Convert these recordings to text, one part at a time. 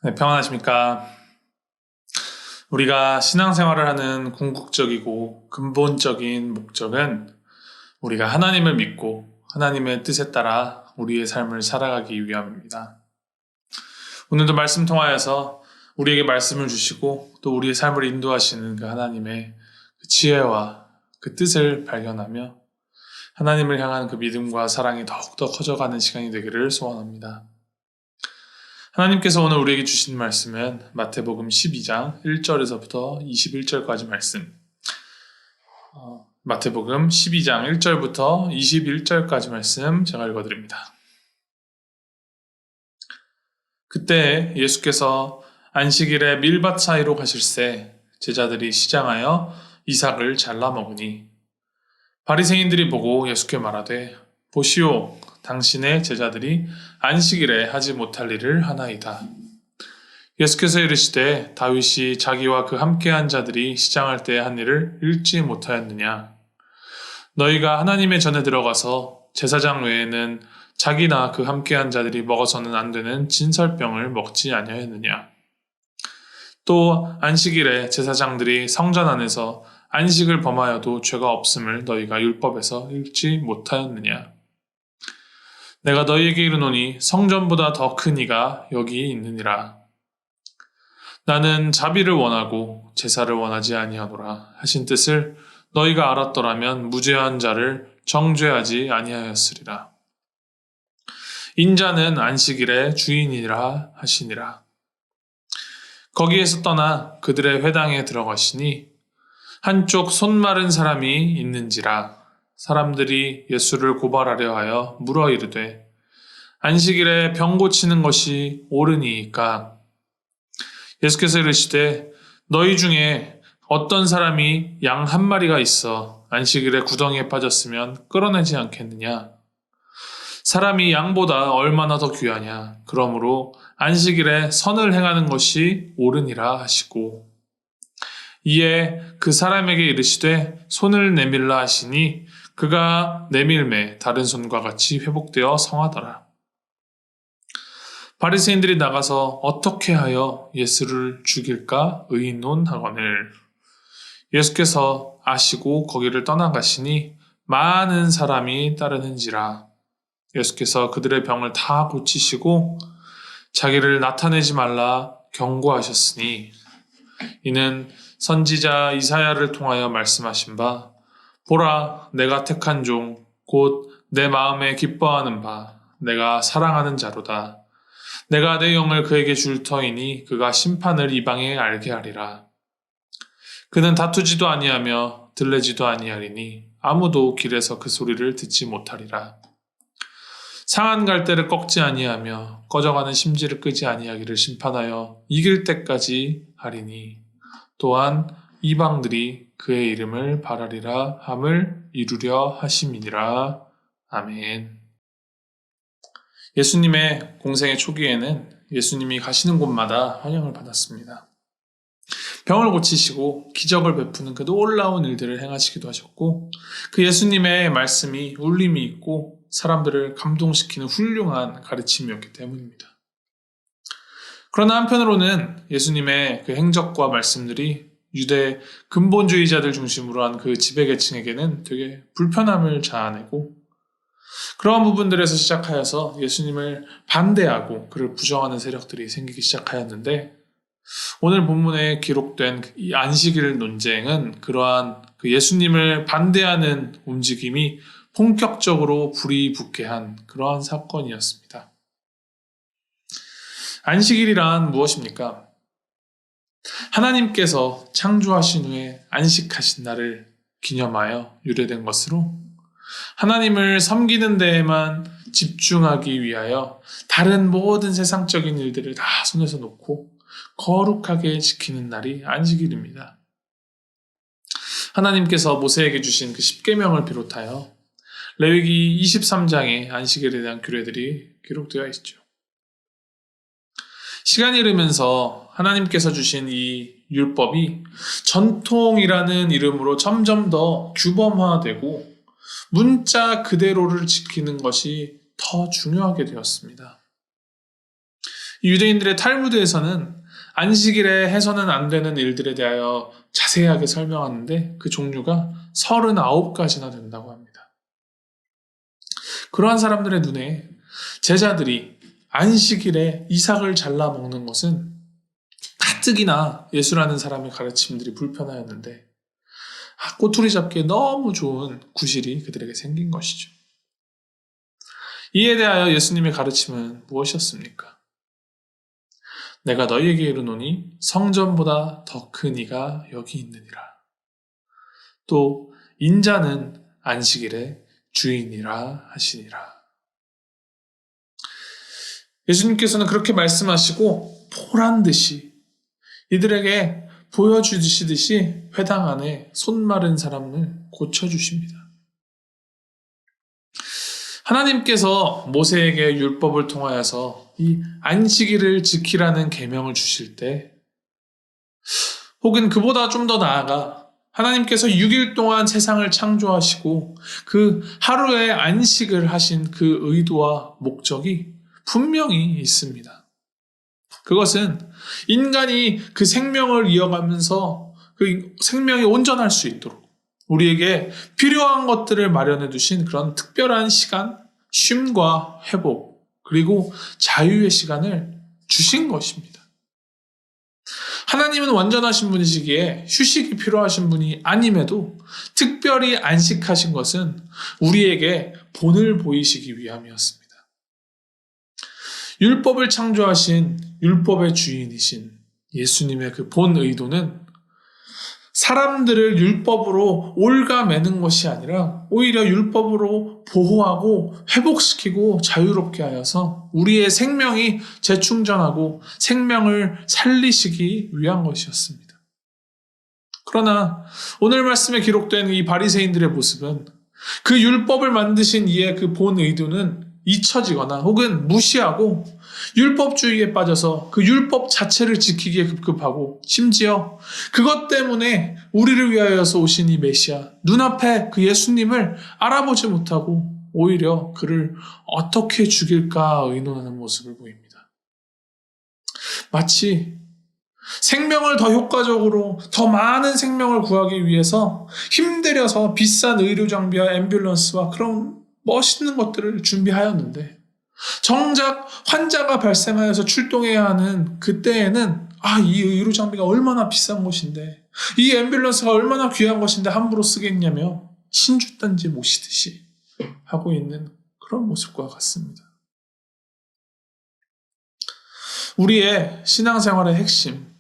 네, 평안하십니까? 우리가 신앙생활을 하는 궁극적이고 근본적인 목적은 우리가 하나님을 믿고 하나님의 뜻에 따라 우리의 삶을 살아가기 위함입니다. 오늘도 말씀 통하여서 우리에게 말씀을 주시고 또 우리의 삶을 인도하시는 그 하나님의 그 지혜와 그 뜻을 발견하며 하나님을 향한 그 믿음과 사랑이 더욱더 커져가는 시간이 되기를 소원합니다. 하나님께서 오늘 우리에게 주신 말씀은 마태복음 12장 1절에서부터 21절까지 말씀. 마태복음 12장 1절부터 21절까지 말씀 제가 읽어드립니다. 그때 예수께서 안식일에 밀밭 사이로 가실새 제자들이 시장하여 이삭을 잘라 먹으니 바리새인들이 보고 예수께 말하되 보시오, 당신의 제자들이 안식일에 하지 못할 일을 하나이다. 예수께서 이르시되 다윗이 자기와 그 함께한 자들이 시장할 때 한 일을 읽지 못하였느냐? 너희가 하나님의 전에 들어가서 제사장 외에는 자기나 그 함께한 자들이 먹어서는 안 되는 진설병을 먹지 아니하였느냐? 또 안식일에 제사장들이 성전 안에서 안식을 범하여도 죄가 없음을 너희가 율법에서 읽지 못하였느냐? 내가 너희에게 이르노니 성전보다 더 큰 이가 여기 있느니라. 나는 자비를 원하고 제사를 원하지 아니하노라 하신 뜻을 너희가 알았더라면 무죄한 자를 정죄하지 아니하였으리라. 인자는 안식일의 주인이라 하시니라. 거기에서 떠나 그들의 회당에 들어가시니 한쪽 손 마른 사람이 있는지라. 사람들이 예수를 고발하려 하여 물어 이르되 안식일에 병 고치는 것이 옳으니이까? 예수께서 이르시되 너희 중에 어떤 사람이 양 한 마리가 있어 안식일에 구덩이에 빠졌으면 끌어내지 않겠느냐? 사람이 양보다 얼마나 더 귀하냐? 그러므로 안식일에 선을 행하는 것이 옳으니라 하시고 이에 그 사람에게 이르시되 손을 내밀라 하시니 그가 내밀매 다른 손과 같이 회복되어 성하더라. 바리새인들이 나가서 어떻게 하여 예수를 죽일까 의논하거늘 예수께서 아시고 거기를 떠나가시니 많은 사람이 따르는지라. 예수께서 그들의 병을 다 고치시고 자기를 나타내지 말라 경고하셨으니 이는 선지자 이사야를 통하여 말씀하신 바 보라, 내가 택한 종, 곧 내 마음에 기뻐하는 바, 내가 사랑하는 자로다. 내가 내 영을 그에게 줄 터이니 그가 심판을 이방에 알게 하리라. 그는 다투지도 아니하며 들레지도 아니하리니 아무도 길에서 그 소리를 듣지 못하리라. 상한 갈대를 꺾지 아니하며 꺼져가는 심지를 끄지 아니하기를 심판하여 이길 때까지 하리니 또한 이방들이 그의 이름을 바라리라 함을 이루려 하심이니라. 아멘. 예수님의 공생의 초기에는 예수님이 가시는 곳마다 환영을 받았습니다. 병을 고치시고 기적을 베푸는 그 놀라운 일들을 행하시기도 하셨고 그 예수님의 말씀이 울림이 있고 사람들을 감동시키는 훌륭한 가르침이었기 때문입니다. 그러나 한편으로는 예수님의 그 행적과 말씀들이 유대 근본주의자들 중심으로 한 그 지배계층에게는 되게 불편함을 자아내고 그러한 부분들에서 시작하여서 예수님을 반대하고 그를 부정하는 세력들이 생기기 시작하였는데 오늘 본문에 기록된 이 안식일 논쟁은 그러한 그 예수님을 반대하는 움직임이 본격적으로 불이 붙게 한 그러한 사건이었습니다. 안식일이란 무엇입니까? 하나님께서 창조하신 후에 안식하신 날을 기념하여 유래된 것으로 하나님을 섬기는 데에만 집중하기 위하여 다른 모든 세상적인 일들을 다 손에서 놓고 거룩하게 지키는 날이 안식일입니다. 하나님께서 모세에게 주신 그 십계명을 비롯하여 레위기 23장에 안식일에 대한 규례들이 기록되어 있죠. 시간이 흐르면서 하나님께서 주신 이 율법이 전통이라는 이름으로 점점 더 규범화되고 문자 그대로를 지키는 것이 더 중요하게 되었습니다. 유대인들의 탈무드에서는 안식일에 해서는 안 되는 일들에 대하여 자세하게 설명하는데 그 종류가 39가지나 된다고 합니다. 그러한 사람들의 눈에 제자들이 안식일에 이삭을 잘라 먹는 것은 가뜩이나 예수라는 사람의 가르침들이 불편하였는데 꼬투리 잡기에 너무 좋은 구실이 그들에게 생긴 것이죠. 이에 대하여 예수님의 가르침은 무엇이었습니까? 내가 너희에게 이르노니 성전보다 더 큰 이가 여기 있느니라. 또 인자는 안식일의 주인이라 하시니라. 예수님께서는 그렇게 말씀하시고 보란듯이 이들에게 보여주시듯이 회당 안에 손 마른 사람을 고쳐주십니다. 하나님께서 모세에게 율법을 통하여서 이 안식일을 지키라는 계명을 주실 때, 혹은 그보다 좀 더 나아가 하나님께서 6일 동안 세상을 창조하시고 그 하루에 안식을 하신 그 의도와 목적이 분명히 있습니다. 그것은 인간이 그 생명을 이어가면서 그 생명이 온전할 수 있도록 우리에게 필요한 것들을 마련해 두신 그런 특별한 시간, 쉼과 회복, 그리고 자유의 시간을 주신 것입니다. 하나님은 완전하신 분이시기에 휴식이 필요하신 분이 아님에도 특별히 안식하신 것은 우리에게 본을 보이시기 위함이었습니다. 율법을 창조하신 율법의 주인이신 예수님의 그 본 의도는 사람들을 율법으로 올가매는 것이 아니라 오히려 율법으로 보호하고 회복시키고 자유롭게 하여서 우리의 생명이 재충전하고 생명을 살리시기 위한 것이었습니다. 그러나 오늘 말씀에 기록된 이 바리새인들의 모습은 그 율법을 만드신 이의 그 본 의도는 잊혀지거나 혹은 무시하고 율법주의에 빠져서 그 율법 자체를 지키기에 급급하고 심지어 그것 때문에 우리를 위하여서 오신 이 메시아, 눈앞에 그 예수님을 알아보지 못하고 오히려 그를 어떻게 죽일까 의논하는 모습을 보입니다. 마치 생명을 더 효과적으로 더 많은 생명을 구하기 위해서 힘들여서 비싼 의료 장비와 앰뷸런스와 그런 멋있는 것들을 준비하였는데 정작 환자가 발생하여서 출동해야 하는 그때에는 이 의료 장비가 얼마나 비싼 것인데 이 앰뷸런스가 얼마나 귀한 것인데 함부로 쓰겠냐며 신주단지 모시듯이 하고 있는 그런 모습과 같습니다. 우리의 신앙생활의 핵심,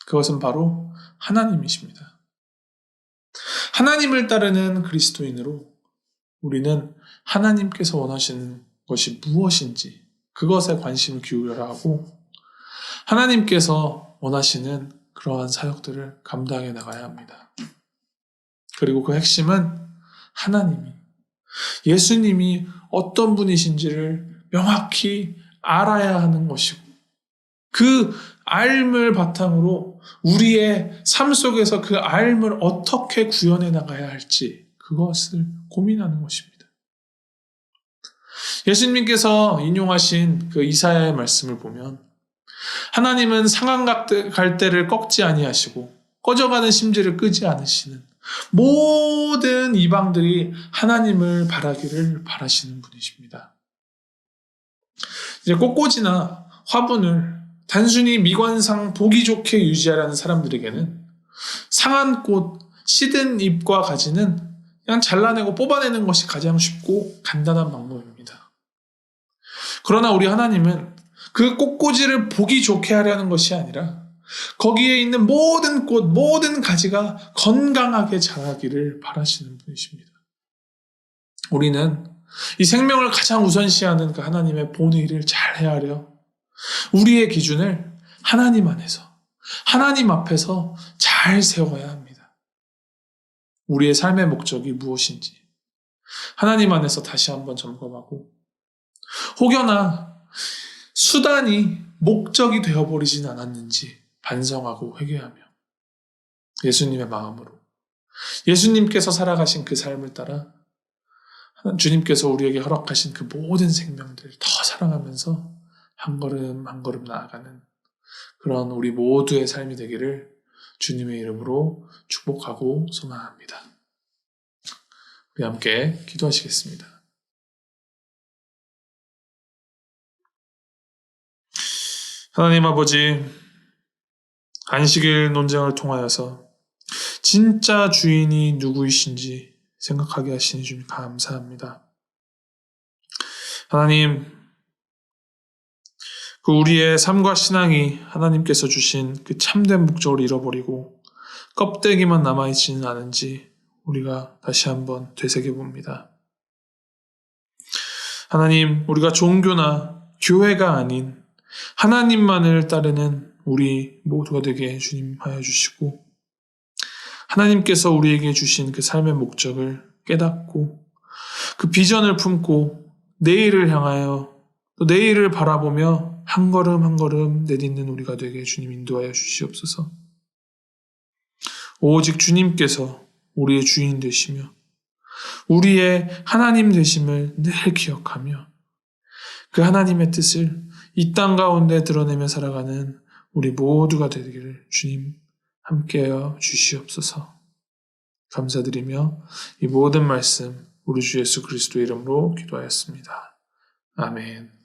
그것은 바로 하나님이십니다. 하나님을 따르는 그리스도인으로 우리는 하나님께서 원하시는 것이 무엇인지 그것에 관심을 기울여야 하고 하나님께서 원하시는 그러한 사역들을 감당해 나가야 합니다. 그리고 그 핵심은 예수님이 어떤 분이신지를 명확히 알아야 하는 것이고 그 알을 바탕으로 우리의 삶 속에서 그 알을 어떻게 구현해 나가야 할지 그것을 고민하는 것입니다. 예수님께서 인용하신 그 이사야의 말씀을 보면 하나님은 상한 갈대를 꺾지 아니하시고 꺼져가는 심지를 끄지 않으시는 모든 이방들이 하나님을 바라기를 바라시는 분이십니다. 이제 꽃꽂이나 화분을 단순히 미관상 보기 좋게 유지하라는 사람들에게는 상한 꽃, 시든 잎과 가지는 그냥 잘라내고 뽑아내는 것이 가장 쉽고 간단한 방법입니다. 그러나 우리 하나님은 그 꽃꽂이를 보기 좋게 하려는 것이 아니라 거기에 있는 모든 꽃, 모든 가지가 건강하게 자라기를 바라시는 분이십니다. 우리는 이 생명을 가장 우선시하는 그 하나님의 본의를 잘 헤아려 우리의 기준을 하나님 안에서, 하나님 앞에서 잘 세워야 합니다. 우리의 삶의 목적이 무엇인지 하나님 안에서 다시 한번 점검하고 혹여나 수단이 목적이 되어버리진 않았는지 반성하고 회개하며 예수님의 마음으로 예수님께서 살아가신 그 삶을 따라 주님께서 우리에게 허락하신 그 모든 생명들 더 사랑하면서 한 걸음 한 걸음 나아가는 그런 우리 모두의 삶이 되기를 주님의 이름으로 축복하고 소망합니다. 우리 함께 기도하시겠습니다. 하나님 아버지, 안식일 논쟁을 통하여서 진짜 주인이 누구이신지 생각하게 하시니 주님 감사합니다. 하나님, 그 우리의 삶과 신앙이 하나님께서 주신 그 참된 목적을 잃어버리고 껍데기만 남아있지는 않은지 우리가 다시 한번 되새겨봅니다. 하나님, 우리가 종교나 교회가 아닌 하나님만을 따르는 우리 모두가 되게 주님 하여 주시고 하나님께서 우리에게 주신 그 삶의 목적을 깨닫고 그 비전을 품고 내일을 향하여 또 내일을 바라보며 한 걸음 한 걸음 내딛는 우리가 되게 주님 인도하여 주시옵소서. 오직 주님께서 우리의 주인 되시며 우리의 하나님 되심을 늘 기억하며 그 하나님의 뜻을 이 땅 가운데 드러내며 살아가는 우리 모두가 되기를 주님 함께하여 주시옵소서. 감사드리며 이 모든 말씀 우리 주 예수 그리스도 이름으로 기도하였습니다. 아멘.